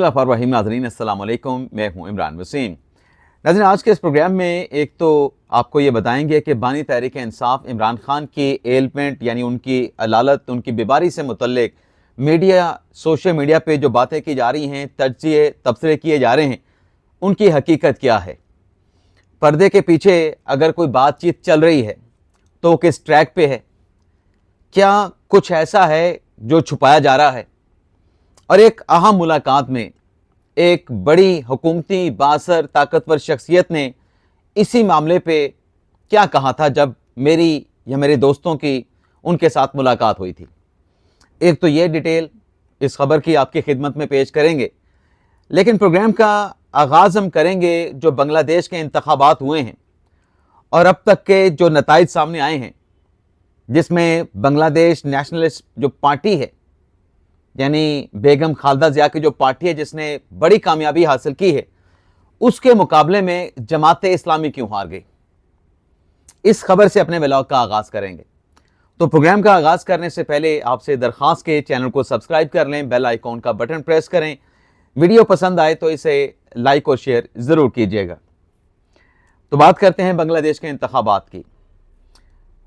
रहीम नाज़रीन, अस्सलाम वालेकुम। मैं हूं इमरान वसीम। नाज़रीन, आज के इस प्रोग्राम में एक तो आपको ये बताएंगे कि बानी तहरीक इंसाफ इमरान खान की एलमेंट यानी उनकी अलालत, उनकी बीमारी से मुतल्लिक मीडिया, सोशल मीडिया पे जो बातें की जा रही हैं, तज्जिए तबसरे किए जा रहे हैं, उनकी हकीकत क्या है। पर्दे के पीछे अगर कोई बातचीत चल रही है तो किस ट्रैक पे है, क्या कुछ ऐसा है जो छुपाया जा रहा है। और एक अहम मुलाकात में एक बड़ी हुकूमती बासर ताकतवर शख्सियत ने इसी मामले पे क्या कहा था जब मेरी या मेरे दोस्तों की उनके साथ मुलाकात हुई थी। एक तो ये डिटेल इस खबर की आपकी खिदमत में पेश करेंगे, लेकिन प्रोग्राम का आगाज़ हम करेंगे जो बांग्लादेश के इंतखाबात हुए हैं और अब तक के जो नताइज सामने आए हैं, जिसमें बांग्लादेश नेशनलिस्ट जो पार्टी है यानी बेगम खालदा जिया की जो पार्टी है जिसने बड़ी कामयाबी हासिल की है, उसके मुकाबले में जमाते इस्लामी क्यों हार गई। इस खबर से अपने व्लॉग का आगाज़ करेंगे। तो प्रोग्राम का आगाज़ करने से पहले आपसे दरख्वास्त के चैनल को सब्सक्राइब कर लें, बेल आइकॉन का बटन प्रेस करें, वीडियो पसंद आए तो इसे लाइक और शेयर ज़रूर कीजिएगा। तो बात करते हैं बांग्लादेश के इंतखाबात की।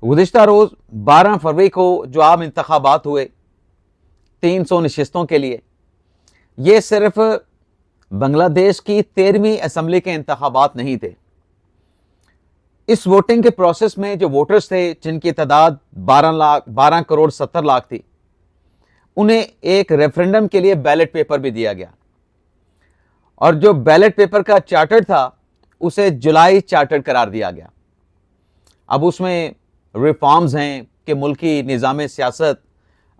गुज़िश्ता रोज़ 12 फरवरी को जो आम इंतखाबात हुए 300 नशिस्तों के लिए, ये सिर्फ बांग्लादेश की 13वीं असम्बली के इंतखाबात नहीं थे। इस वोटिंग के प्रोसेस में जो वोटर्स थे, जिनकी तादाद 12 करोड़ 70 लाख थी, उन्हें एक रेफरेंडम के लिए बैलेट पेपर भी दिया गया और जो बैलेट पेपर का चार्टर था उसे जुलाई चार्टर करार दिया गया। अब उसमें रिफॉर्म्स हैं कि मुल्की निज़ाम सियासत,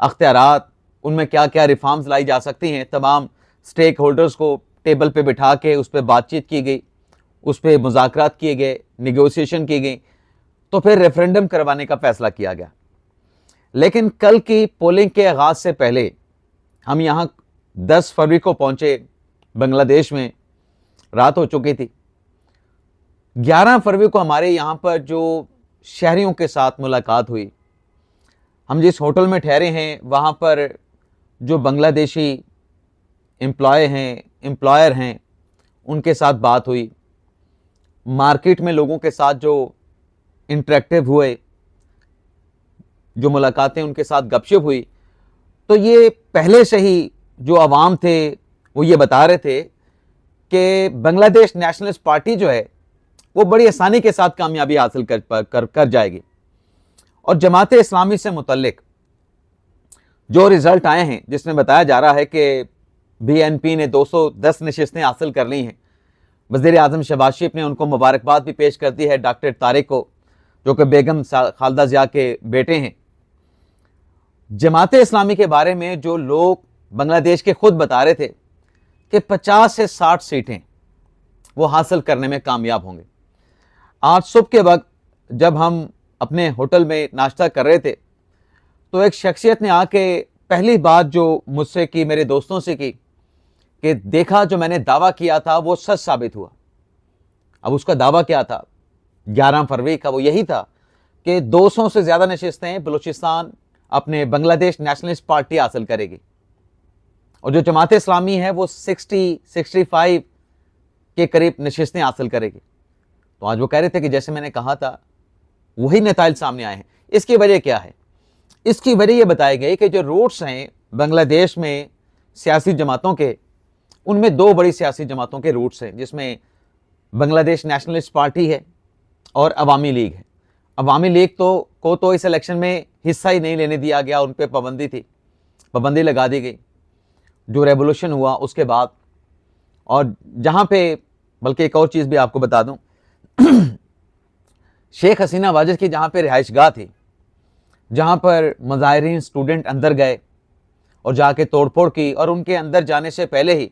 अख्तियारात, उनमें क्या क्या रिफॉर्म्स लाई जा सकती हैं। तमाम स्टेक होल्डर्स को टेबल पे बिठा के उस पर बातचीत की गई, उस पर मुज़ाकरात किए गए, निगोसिएशन की गई, तो फिर रेफरेंडम करवाने का फैसला किया गया। लेकिन कल की पोलिंग के आगाज़ से पहले हम यहाँ 10 फरवरी को पहुँचे, बांग्लादेश में रात हो चुकी थी। 11 फरवरी को हमारे यहाँ पर जो शहरियों के साथ मुलाकात हुई, हम जिस होटल में ठहरे हैं वहाँ पर जो बांग्लादेशी एम्प्लॉयर हैं, उनके साथ बात हुई। मार्केट में लोगों के साथ जो इंटरेक्टिव हुए, जो मुलाकातें उनके साथ गपशप हुई, तो ये पहले से ही जो अवाम थे वो ये बता रहे थे कि बांग्लादेश नेशनलिस्ट पार्टी जो है वो बड़ी आसानी के साथ कामयाबी हासिल कर जाएगी। और जमाते इस्लामी से मुतल्लिक जो रिजल्ट आए हैं, जिसमें बताया जा रहा है कि BNP ने 210 नशिस्तें हासिल कर ली हैं। वज़ीर आज़म शहबाज शरीफ ने उनको मुबारकबाद भी पेश कर दी है, डॉक्टर तारिक को, जो कि बेगम खालदा जिया के बेटे हैं। जमाते इस्लामी के बारे में जो लोग बांग्लादेश के खुद बता रहे थे कि 50 से 60 सीटें वो हासिल करने में कामयाब होंगे। आज सुबह के वक्त जब हम अपने होटल में नाश्ता कर रहे थे तो एक शख्सियत ने आके पहली बात जो मुझसे की, मेरे दोस्तों से की, कि देखा जो मैंने दावा किया था वो सच साबित हुआ। अब उसका दावा क्या था 11 फरवरी का? वो यही था कि 200 से ज़्यादा नशिस्तें बलूचिस्तान अपने बांग्लादेश नेशनलिस्ट पार्टी हासिल करेगी और जो जमात इस्लामी है वो 65 के करीब नशिस्तें हासिल करेगी। तो आज वो कह रहे थे कि जैसे मैंने कहा था वही नताइज सामने आए हैं। इसकी वजह क्या है? इसकी वजह ये बताई गई कि जो रूट्स हैं बांग्लादेश में सियासी जमातों के, उनमें 2 बड़ी सियासी जमातों के रूट्स हैं, जिसमें बांग्लादेश नेशनलिस्ट पार्टी है और अवामी लीग है। अवामी लीग को तो इस इलेक्शन में हिस्सा ही नहीं लेने दिया गया, उन पर पाबंदी थी, पाबंदी लगा दी गई जो रेवोल्यूशन हुआ उसके बाद। और जहाँ पे, बल्कि एक और चीज़ भी आपको बता दूँ, शेख हसीना वाजिद की जहाँ पे रिहाइशगाह थी, जहाँ पर मुजाहिरीन स्टूडेंट अंदर गए और जाके तोड़फोड़ की, और उनके अंदर जाने से पहले ही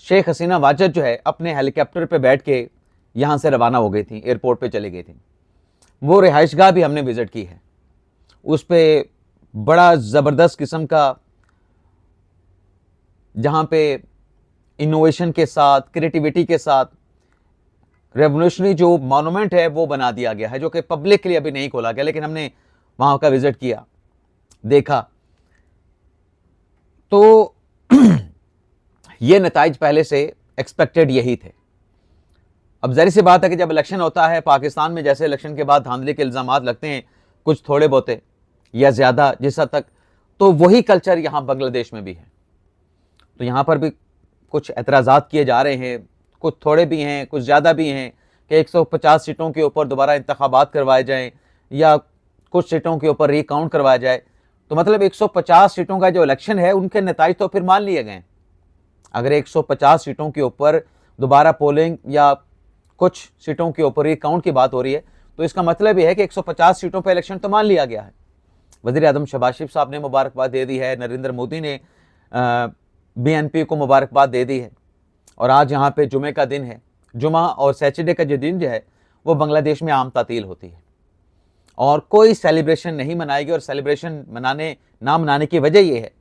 शेख हसीना वाजिद जो है अपने हेलीकॉप्टर पे बैठ के यहाँ से रवाना हो गई थी, एयरपोर्ट पे चली गई थी। वो रिहाइशगाह भी हमने विज़िट की है। उस पर बड़ा ज़बरदस्त किस्म का, जहाँ पे इनोवेशन के साथ, क्रिएटिविटी के साथ रेवोल्यूशनरी जो मॉन्यूमेंट है वो बना दिया गया है, जो कि पब्लिक के लिए अभी नहीं खोला गया, लेकिन हमने वहाँ का विज़िट किया, देखा। तो ये नताइज पहले से एक्सपेक्टेड यही थे। अब ज़ाहिर सी बात है कि जब इलेक्शन होता है पाकिस्तान में, जैसे इलेक्शन के बाद धांधली के इल्ज़ामात लगते हैं कुछ थोड़े बहुते या ज़्यादा जिस हद तक, तो वही कल्चर यहाँ बांग्लादेश में भी है। तो यहाँ पर भी कुछ एतराज़ात किए जा रहे हैं, कुछ थोड़े भी हैं कुछ ज़्यादा भी हैं, कि 150 सीटों के ऊपर दोबारा इंतखाबात करवाए जाएँ या कुछ सीटों के ऊपर रिकाउंट करवाया जाए। तो मतलब 150 सीटों का जो इलेक्शन है उनके नताइज तो फिर मान लिए गए। अगर 150 सीटों के ऊपर दोबारा पोलिंग या कुछ सीटों के ऊपर रिकाउंट की बात हो रही है, तो इसका मतलब यह है कि 150 सीटों पर इलेक्शन तो मान लिया गया है। वज़ीर आज़म शहबाज शरीफ साहब ने मुबारकबाद दे दी है, नरेंद्र मोदी ने BNP को मुबारकबाद दे दी है, और आज यहाँ पे जुमे का दिन है। जुमा और सैटरडे का जो दिन जो है वो बांग्लादेश में आम तातील होती है और कोई सेलिब्रेशन नहीं मनाएगी। और सेलिब्रेशन ना मनाने की वजह ये है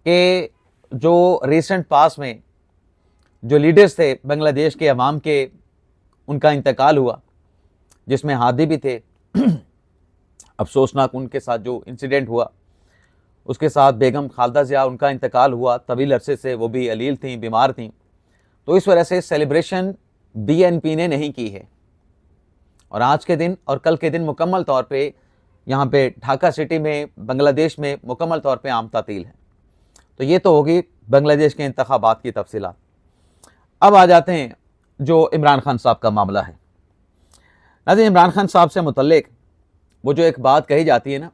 कि जो रिसेंट पास में जो लीडर्स थे बांग्लादेश के अवाम के, उनका इंतकाल हुआ, जिसमें हादी भी थे। अफसोसनाक उनके साथ जो इंसिडेंट हुआ, उसके साथ बेगम खालदा ज़िया, उनका इंतकाल हुआ तवील अरसे से, वो भी अलील थी, बीमार थी। तो इस वजह से सेलिब्रेशन BNP ने नहीं की है, और आज के दिन और कल के दिन मुकम्मल तौर पे यहाँ पे ढाका सिटी में बांग्लादेश में मुकम्मल तौर पे आम तातील है। तो ये तो होगी बांग्लादेश के इंतखाबात की तफसीलात। अब आ जाते हैं जो इमरान खान साहब का मामला है। नाज़रीन, इमरान खान साहब से मुतल्लिक वो जो एक बात कही जाती है ना,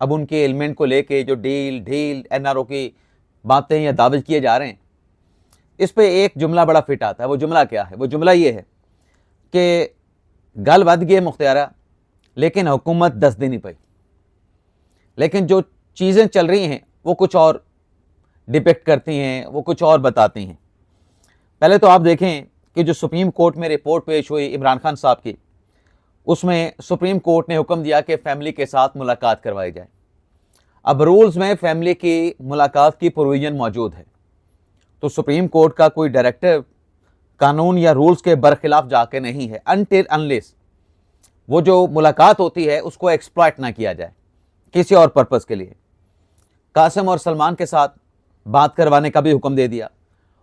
अब उनके एलिमेंट को लेके जो ढील NRO की बातें या दावे किए जा रहे हैं, इस पे एक जुमला बड़ा फिट आता है। वो जुमला क्या है? वो जुमला ये है कि गल वध गए मुख्तियारा, लेकिन हुकूमत 10 दिन ही पई, लेकिन जो चीज़ें चल रही हैं वो कुछ और डिपेक्ट करती हैं, वो कुछ और बताती हैं। पहले तो आप देखें कि जो सुप्रीम कोर्ट में रिपोर्ट पेश हुई इमरान खान साहब की, उसमें सुप्रीम कोर्ट ने हुक्म दिया कि फैमिली के साथ मुलाकात करवाई जाए। अब रूल्स में फैमिली की मुलाकात की प्रोविजन मौजूद है, तो सुप्रीम कोर्ट का कोई डायरेक्टर कानून या रूल्स के बरखिलाफ जाके नहीं है, अनटिल अनलेस वो जो मुलाकात होती है उसको एक्सप्लॉइट ना किया जाए किसी और पर्पज़ के लिए। कासिम और सलमान के साथ बात करवाने का भी हुक्म दे दिया,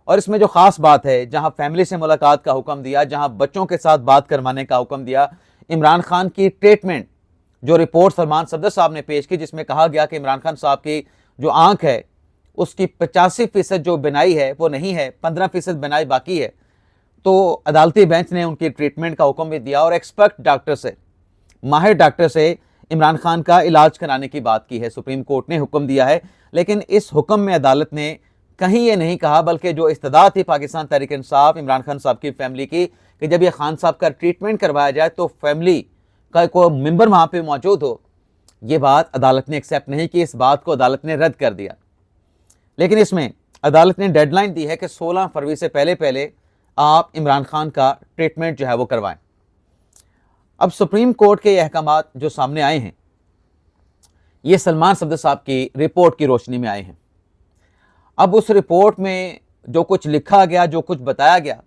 और इसमें जो ख़ास बात है, जहां फैमिली से मुलाकात का हुक्म दिया, जहां बच्चों के साथ बात करवाने का हुक्म दिया, इमरान खान की ट्रीटमेंट जो रिपोर्ट सलमान सफदर साहब ने पेश की, जिसमें कहा गया कि इमरान खान साहब की जो आंख है उसकी 85% जो बिनाई है वो नहीं है, 15% बिनाई बाकी है। तो अदालती बेंच ने उनकी ट्रीटमेंट का हुक्म भी दिया और एक्सपर्ट डॉक्टर से, माहिर डॉक्टर से इमरान खान का इलाज कराने की बात की है। सुप्रीम कोर्ट ने हुक्म दिया है, लेकिन इस हुक्म में अदालत ने कहीं ये नहीं कहा, बल्कि जो इस्तदा थी पाकिस्तान तहरीक इंसाफ इमरान खान साहब की फैमिली की, कि जब ये खान साहब का ट्रीटमेंट करवाया जाए तो फैमिली का कोई मेंबर वहाँ पे मौजूद हो, ये बात अदालत ने एक्सेप्ट नहीं की। इस बात को अदालत ने रद्द कर दिया। लेकिन इसमें अदालत ने डेडलाइन दी है कि 16 फरवरी से पहले आप इमरान खान का ट्रीटमेंट जो है वो करवाएं। अब सुप्रीम कोर्ट के अहकामात जो सामने आए हैं, ये सलमान सफदर साहब की रिपोर्ट की रोशनी में आए हैं। अब उस रिपोर्ट में जो कुछ लिखा गया, जो कुछ बताया गया,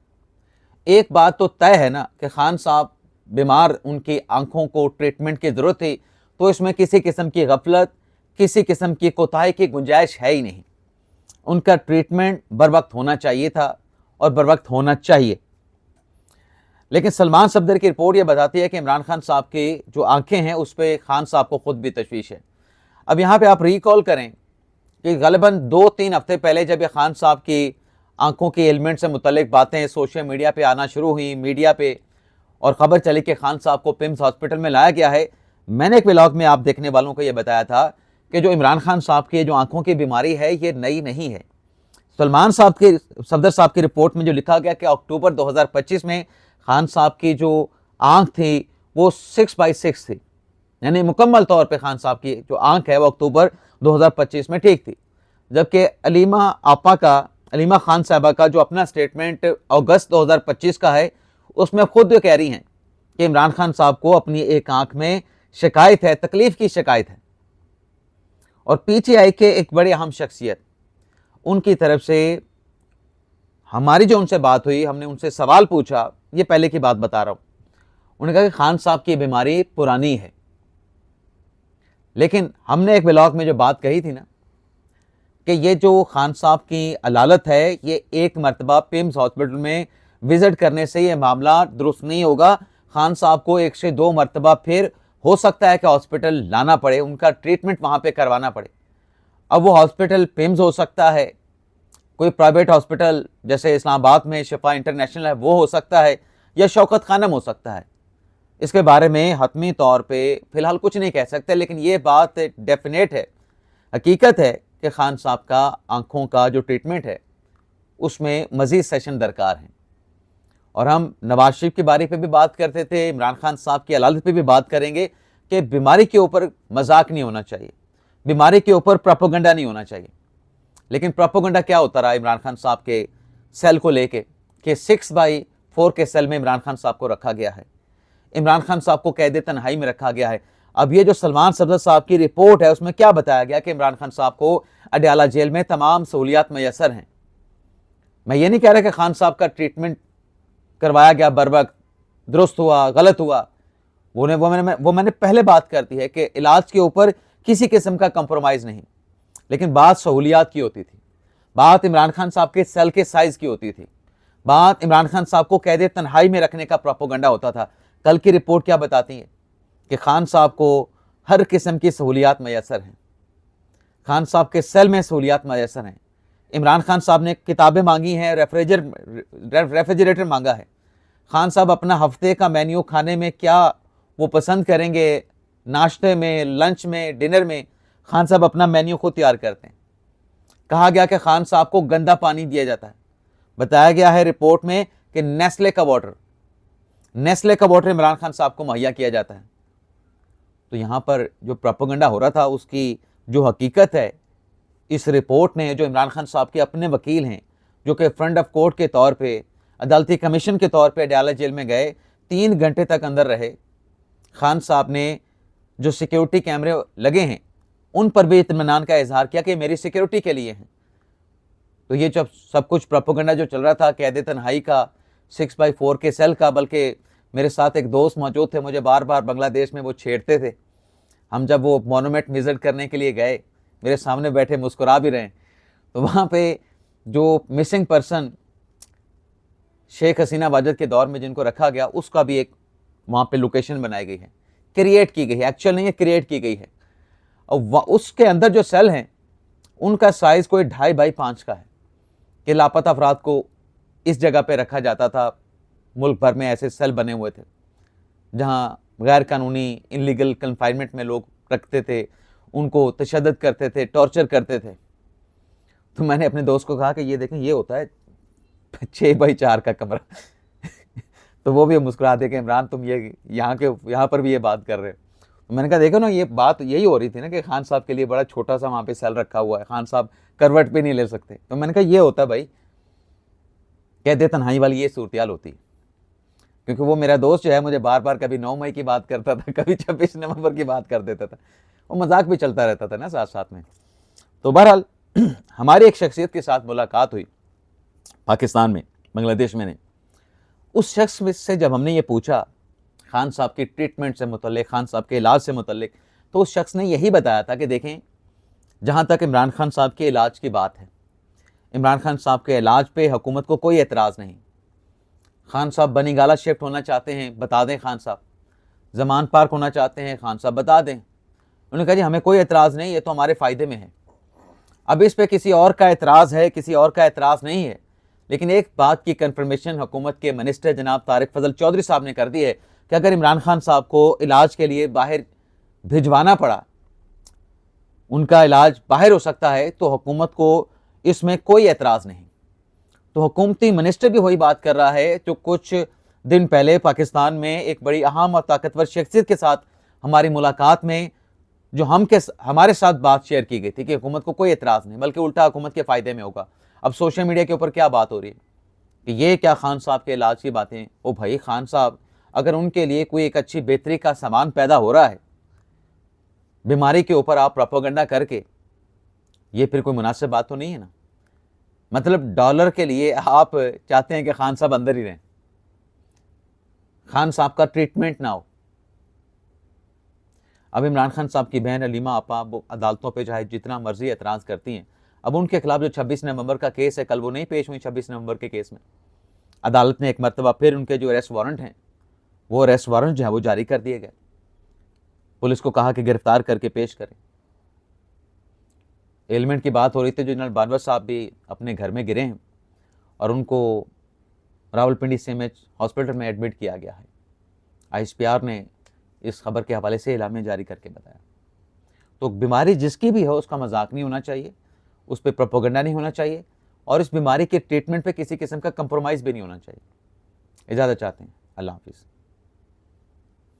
एक बात तो तय है ना कि खान साहब बीमार, उनकी आंखों को ट्रीटमेंट की ज़रूरत थी, तो इसमें किसी किस्म की गफलत, किसी किस्म की कोताही की गुंजाइश है ही नहीं। उनका ट्रीटमेंट बर वक्त होना चाहिए था और बर वक्त होना चाहिए। लेकिन सलमान सफदर की रिपोर्ट ये बताती है कि इमरान खान साहब की जो आंखें हैं उस पर खान साहब को खुद भी तशवीश है। अब यहाँ पे आप रिकॉल करें कि ग़ालिबन 2-3 हफ्ते पहले जब ये खान साहब की आंखों के एलिमेंट से मुतल्लिक बातें सोशल मीडिया पे आना शुरू हुई, मीडिया पे, और ख़बर चली कि खान साहब को पिम्स हॉस्पिटल में लाया गया है, मैंने एक व्लॉग में आप देखने वालों को ये बताया था कि जो इमरान खान साहब की जो आंखों की बीमारी है ये नई नहीं है। सलमान साहब की सफदर साहब की रिपोर्ट में जो लिखा गया कि अक्टूबर 2025 में खान साहब की जो आंख थी वो 6/6 थी, यानी मुकम्मल तौर पे खान साहब की जो आंख है वो अक्टूबर 2025 में ठीक थी। जबकि अलीमा खान साहबा का जो अपना स्टेटमेंट अगस्त 2025 का है, उसमें खुद कह रही हैं कि इमरान खान साहब को अपनी एक आंख में शिकायत है, तकलीफ की शिकायत है। और PTI के एक बड़े अहम शख्सियत, उनकी तरफ से हमारी जो उनसे बात हुई, हमने उनसे सवाल पूछा, ये पहले की बात बता रहा हूँ, उन्होंने कहा कि खान साहब की बीमारी पुरानी है। लेकिन हमने एक व्लॉग में जो बात कही थी ना कि ये जो खान साहब की अदालत है, ये एक मरतबा पिम्स हॉस्पिटल में विज़िट करने से ये मामला दुरुस्त नहीं होगा। खान साहब को 1 से 2 मरतबा फिर हो सकता है कि हॉस्पिटल लाना पड़े, उनका ट्रीटमेंट वहाँ पे करवाना पड़े। अब वो हॉस्पिटल पिम्स हो सकता है, कोई प्राइवेट हॉस्पिटल जैसे इस्लामाबाद में शिफा इंटरनेशनल है वो हो सकता है, या शौकत खानम हो सकता है। इसके बारे में हतमी तौर पे फ़िलहाल कुछ नहीं कह सकते, लेकिन ये बात डेफिनेट है, हकीकत है कि खान साहब का आँखों का जो ट्रीटमेंट है उसमें मज़ीद सेशन दरकार हैं। और हम नवाज शरीफ की बारी पे भी बात करते थे, इमरान खान साहब की अदालत पे भी बात करेंगे कि बीमारी के ऊपर मजाक नहीं होना चाहिए, बीमारी के ऊपर प्रोपेगेंडा नहीं होना चाहिए। लेकिन प्रोपेगेंडा क्या होता रहा इमरान खान साहब के सेल को लेके कि 6/4 के सेल में इमरान खान साहब को रखा गया है, इमरान खान साहब को कैद तन्हाई में रखा गया है। अब ये जो सलमान सफदर साहब की रिपोर्ट है उसमें क्या बताया गया कि इमरान खान साहब को अडयाला जेल में तमाम सहूलियात मैसर हैं। मैं ये नहीं कह रहा कि खान साहब का ट्रीटमेंट करवाया गया बर वक्त, दुरुस्त हुआ, गलत हुआ, वो मैंने पहले बात कर दी है कि इलाज के ऊपर किसी किस्म का कंप्रोमाइज़ नहीं, लेकिन बात सहूलियात की होती थी, बात इमरान खान साहब के सेल के साइज़ की होती थी, बात इमरान खान साहब को कैद तन्हाई में रखने का प्रोपेगेंडा होता था। कल की रिपोर्ट क्या बताती है कि खान साहब को हर किस्म की सहूलियात मैसर हैं, खान साहब के सेल में सहूलियात मैसर हैं। इमरान खान साहब ने किताबें मांगी हैं, रेफ्रिजरेटर मांगा है। खान साहब अपना हफ्ते का मेन्यू खाने में क्या वो पसंद करेंगे, नाश्ते में, लंच में, डिनर में, खान साहब अपना मेन्यू खुद तैयार करते हैं। कहा गया कि खान साहब को गंदा पानी दिया जाता है। बताया गया है रिपोर्ट में कि नेस्ले का वाटर इमरान खान साहब को मुहैया किया जाता है। तो यहाँ पर जो प्रोपेगेंडा हो रहा था उसकी जो हकीकत है, इस रिपोर्ट ने, जो इमरान खान साहब के अपने वकील हैं जो कि फ्रंट ऑफ कोर्ट के तौर पे, अदालती कमीशन के तौर पे अडयाला जेल में गए, 3 घंटे तक अंदर रहे। खान साहब ने जो सिक्योरिटी कैमरे लगे हैं उन पर भी इत्मीनान का इजहार किया कि मेरी सिक्योरिटी के लिए हैं। तो ये जब सब कुछ प्रोपेगेंडा जो चल रहा था कैद तन्हाई का, 6/4 के सेल का, बल्कि मेरे साथ एक दोस्त मौजूद थे, मुझे बार बार बांग्लादेश में वो छेड़ते थे। हम जब वो मोनूमेंट विजिट करने के लिए गए, मेरे सामने बैठे मुस्कुरा भी रहे, तो वहाँ पे जो मिसिंग पर्सन शेख हसीना वाजद के दौर में जिनको रखा गया, उसका भी एक वहाँ पे लोकेशन बनाई गई है, क्रिएट की गई है, एक्चुअल नहीं है, क्रिएट की गई है। और उसके अंदर जो सेल हैं उनका साइज़ कोई 2.5x5 का है कि लापता अफराद को इस जगह पे रखा जाता था। मुल्क भर में ऐसे सेल बने हुए थे जहाँ गैर कानूनी इनलीगल कन्फाइनमेंट में लोग रखते थे, उनको तशद्दुद करते थे, टॉर्चर करते थे। तो मैंने अपने दोस्त को कहा कि ये देखें, ये होता है 6/4 का कमरा तो वो भी मुस्कुरा दे कि इमरान तुम ये यहाँ पर भी ये बात कर रहे हो। तो मैंने कहा देखो ना, ये बात यही हो रही थी ना कि खान साहब के लिए बड़ा छोटा सा वहाँ पे सेल रखा हुआ है, खान साहब करवट भी नहीं ले सकते। तो मैंने कहा ये होता है भाई, कैद तन्हाई वाली ये सूरत होती है। क्योंकि वो मेरा दोस्त जो है मुझे बार बार कभी 9 मई की बात करता था, कभी 26 नवंबर की बात कर देता था, वो मजाक भी चलता रहता था ना साथ साथ में। तो बहरहाल हमारी एक शख्सियत के साथ मुलाकात हुई पाकिस्तान में, बांग्लादेश में नहीं। उस शख्स से जब हमने ये पूछा खान साहब की ट्रीटमेंट से मुतल्लिक, खान साहब के इलाज से मुतल्लिक, तो उस शख्स ने यही बताया था कि देखें, जहाँ तक इमरान खान साहब के इलाज की बात है, इमरान खान साहब के इलाज पे हुकूमत को कोई एतराज़ नहीं। खान साहब बनीगाला शिफ्ट होना चाहते हैं, बता दें खान साहब, जमान पार्क होना चाहते हैं, खान साहब बता दें। उन्होंने कहा जी हमें कोई एतराज़ नहीं, ये तो हमारे फ़ायदे में है। अब इस पे किसी और का एतराज़ है, किसी और का एतराज़ नहीं है, लेकिन एक बात की कन्फर्मेशन हुकूमत के मिनिस्टर जनाब तारिक फजल चौधरी साहब ने कर दी है कि अगर इमरान खान साहब को इलाज के लिए बाहर भिजवाना पड़ा, उनका इलाज बाहर हो सकता है, तो हुकूमत को इसमें कोई एतराज़ नहीं। तो हुकूमती मिनिस्टर भी वही बात कर रहा है जो कुछ दिन पहले पाकिस्तान में एक बड़ी अहम और ताकतवर शख्सियत के साथ हमारी मुलाकात में जो हमारे साथ बात शेयर की गई थी कि हुकूमत को कोई एतराज़ नहीं, बल्कि उल्टा हुकूमत के फ़ायदे में होगा। अब सोशल मीडिया के ऊपर क्या बात हो रही है कि ये क्या खान साहब के इलाज की बातें। ओ भाई, खान साहब अगर उनके लिए कोई एक अच्छी बेहतरी का सामान पैदा हो रहा है, बीमारी के ऊपर आप प्रोपेगेंडा करके, ये फिर कोई मुनासिब बात तो नहीं है ना। मतलब डॉलर के लिए आप चाहते हैं कि खान साहब अंदर ही रहें, खान साहब का ट्रीटमेंट ना हो। अब इमरान खान साहब की बहन अलीमा आपा वो अदालतों पे चाहे जितना मर्जी एतराज़ करती हैं, अब उनके खिलाफ जो 26 नवंबर का केस है, कल वो नहीं पेश हुई 26 नवंबर के केस में। अदालत ने एक मरतबा फिर उनके जो अरेस्ट वारंट हैं, वो अरेस्ट वारंट जो है वो जारी कर दिए गए। पुलिस को कहा कि गिरफ्तार करके पेश करें। एलिमेंट की बात हो रही थी, जनरल बानवर साहब भी अपने घर में गिरे हैं और उनको रावलपिंडी CMH हॉस्पिटल में एडमिट किया गया है। ISPR ने इस खबर के हवाले से इलामिया जारी करके बताया। तो बीमारी जिसकी भी हो उसका मजाक नहीं होना चाहिए, उस पर प्रोपोगंडा नहीं होना चाहिए और इस बीमारी के ट्रीटमेंट पे किसी किस्म का कंप्रोमाइज़ भी नहीं होना चाहिए। इजाज़त चाहते हैं। अल्लाह हाफिज़।